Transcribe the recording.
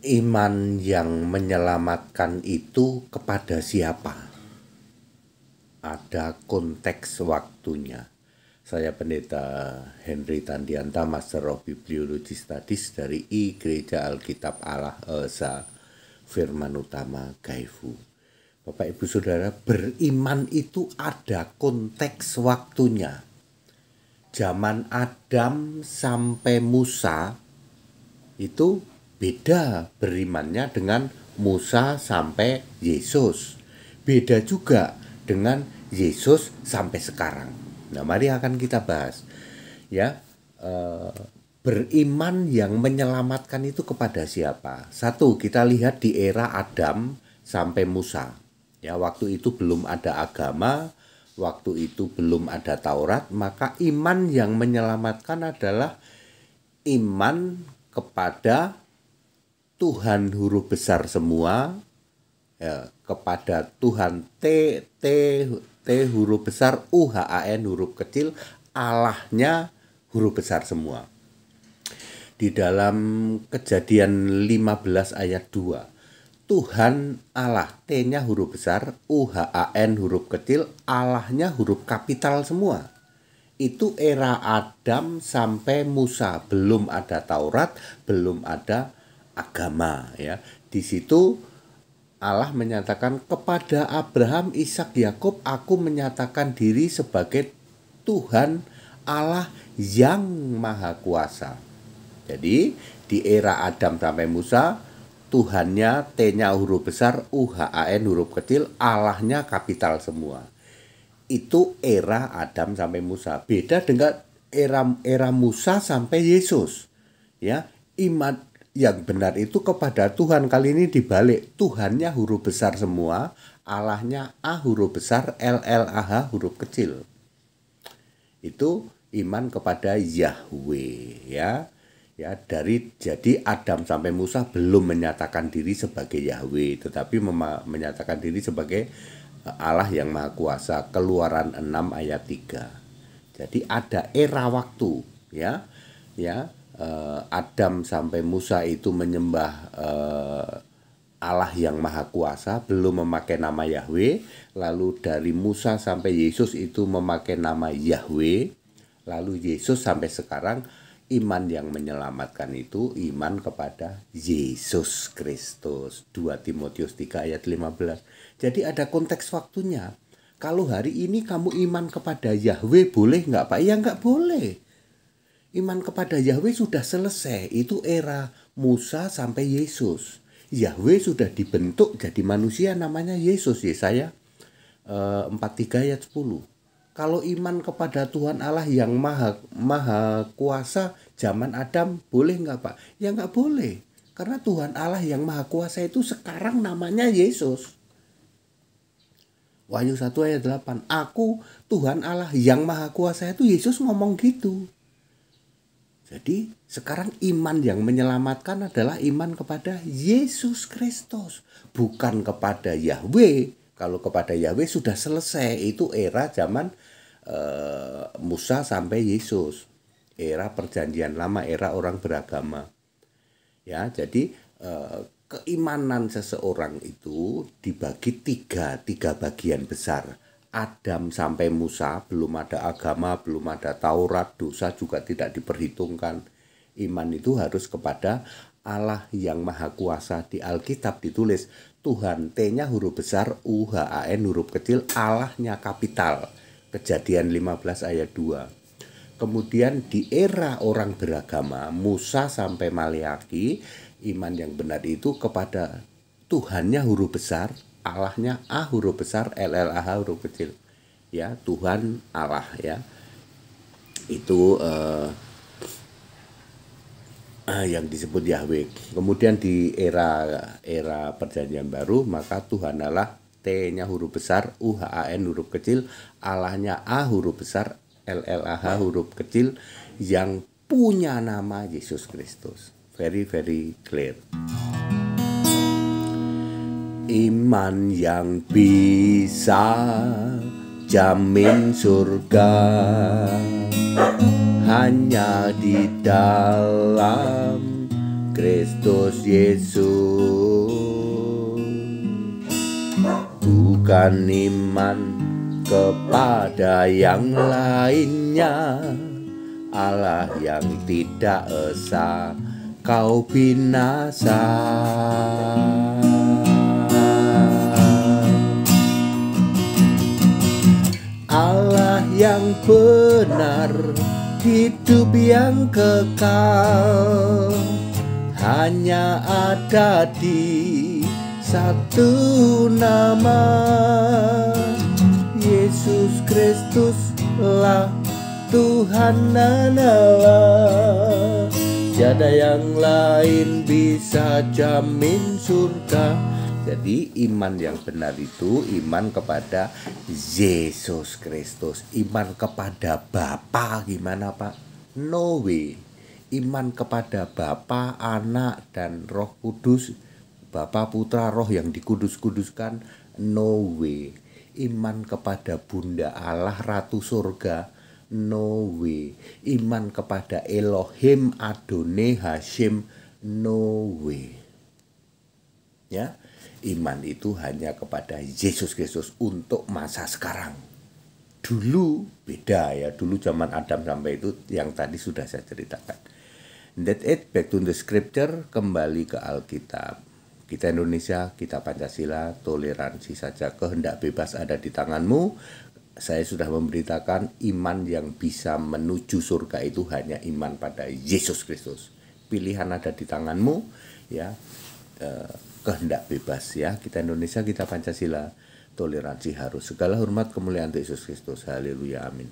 Iman yang menyelamatkan itu kepada siapa? Ada konteks waktunya. Saya Pendeta Henry Tandianta, Master of Bibliology Studies dari I Gereja Alkitab Allah Esa Firman Utama Gaifu. Bapak Ibu Saudara, beriman itu ada konteks waktunya. Zaman Adam sampai Musa itu beda berimannya dengan Musa sampai Yesus. Beda juga dengan Yesus sampai sekarang. Nah, mari akan kita bahas ya, beriman yang menyelamatkan itu kepada siapa? Satu, kita lihat di era Adam sampai Musa. Ya, waktu itu belum ada agama, waktu itu belum ada Taurat, maka iman yang menyelamatkan adalah iman kepada Tuhan huruf besar semua, ya, kepada Tuhan T huruf besar, UHAN huruf kecil, Allahnya huruf besar semua. Di dalam Kejadian 15 ayat 2, Tuhan Allah, T-nya huruf besar, UHAN huruf kecil, Allahnya huruf kapital semua. Itu era Adam sampai Musa, belum ada Taurat, belum ada agama ya. Di situ Allah menyatakan kepada Abraham, Ishak, Yakub, aku menyatakan diri sebagai Tuhan Allah yang Maha Kuasa. Jadi di era Adam sampai Musa, Tuhannya T-nya huruf besar, UHAN huruf kecil, Allahnya kapital semua. Itu era Adam sampai Musa. Beda dengan era Musa sampai Yesus. Ya, iman yang benar itu kepada Tuhan, kali ini dibalik. Tuhannya huruf besar semua, Allahnya A huruf besar, LLAH huruf kecil. Itu iman kepada Yahweh ya. Ya, jadi Adam sampai Musa belum menyatakan diri sebagai Yahweh, tetapi menyatakan diri sebagai Allah yang Maha Kuasa. Keluaran 6 ayat 3. Jadi ada era waktu ya. Adam sampai Musa itu menyembah Allah yang Maha Kuasa, belum memakai nama Yahweh. Lalu dari Musa sampai Yesus itu memakai nama Yahweh. Lalu Yesus sampai sekarang, iman yang menyelamatkan itu iman kepada Yesus Kristus. 2 Timotius 3 ayat 15. Jadi ada konteks waktunya. Kalau hari ini kamu iman kepada Yahweh, boleh nggak Pak? Ya nggak boleh. Iman kepada Yahweh sudah selesai. Itu era Musa sampai Yesus. Yahweh sudah dibentuk jadi manusia, namanya Yesus. Yesaya 43 ayat 10. Kalau iman kepada Tuhan Allah yang maha kuasa zaman Adam, boleh nggak Pak? Ya nggak boleh. Karena Tuhan Allah yang Maha Kuasa itu sekarang namanya Yesus. Wahyu 1 ayat 8. Aku Tuhan Allah yang Maha Kuasa, itu Yesus ngomong gitu. Jadi sekarang iman yang menyelamatkan adalah iman kepada Yesus Kristus, bukan kepada Yahweh. Kalau kepada Yahweh sudah selesai, itu era zaman Musa sampai Yesus, era perjanjian lama, era orang beragama. Ya, jadi keimanan seseorang itu dibagi tiga bagian besar. Adam sampai Musa belum ada agama, belum ada Taurat, dosa juga tidak diperhitungkan. Iman itu harus kepada Allah yang Maha Kuasa. Di Alkitab ditulis Tuhan, T-nya huruf besar, UHAN huruf kecil, Allahnya kapital. Kejadian 15 ayat 2. Kemudian di era orang beragama, Musa sampai Maleaki, iman yang benar itu kepada Tuhannya huruf besar, Allahnya A huruf besar, LLAH huruf kecil. Ya, Tuhan Allah ya. Itu yang disebut Yahweh. Kemudian di era perjanjian baru, maka Tuhan Allah T-nya huruf besar, UHAN huruf kecil, Allahnya A huruf besar, LLAH huruf kecil, yang punya nama Yesus Kristus. Very very clear. Iman yang bisa jamin surga hanya di dalam Kristus Yesus. Bukan iman kepada yang lainnya, Allah yang tidak esa kau binasa. Allah yang benar, hidup yang kekal, hanya ada di satu nama, Yesus Kristus lah Tuhan dan Allah. Tiada yang lain bisa jamin surga. Jadi iman yang benar itu iman kepada Yesus Kristus. Iman kepada Bapa gimana Pak? No way. Iman kepada Bapa, Anak, dan Roh Kudus, Bapa, Putra, Roh yang dikudus-kuduskan, no way. Iman kepada Bunda Allah, Ratu Surga, no way. Iman kepada Elohim, Adonai, Hashim, no way. Ya, iman itu hanya kepada Yesus Kristus untuk masa sekarang. Dulu beda ya, dulu zaman Adam sampai itu yang tadi sudah saya ceritakan. That's it, back to the scripture, kembali ke Alkitab. Kita Indonesia, kita Pancasila, toleransi saja, kehendak bebas ada di tanganmu. Saya sudah memberitakan iman yang bisa menuju surga itu hanya iman pada Yesus Kristus. Pilihan ada di tanganmu, ya. Kehendak bebas ya, kita Indonesia, kita Pancasila, toleransi harus. Segala hormat kemuliaan Yesus Kristus. Haleluya, amin.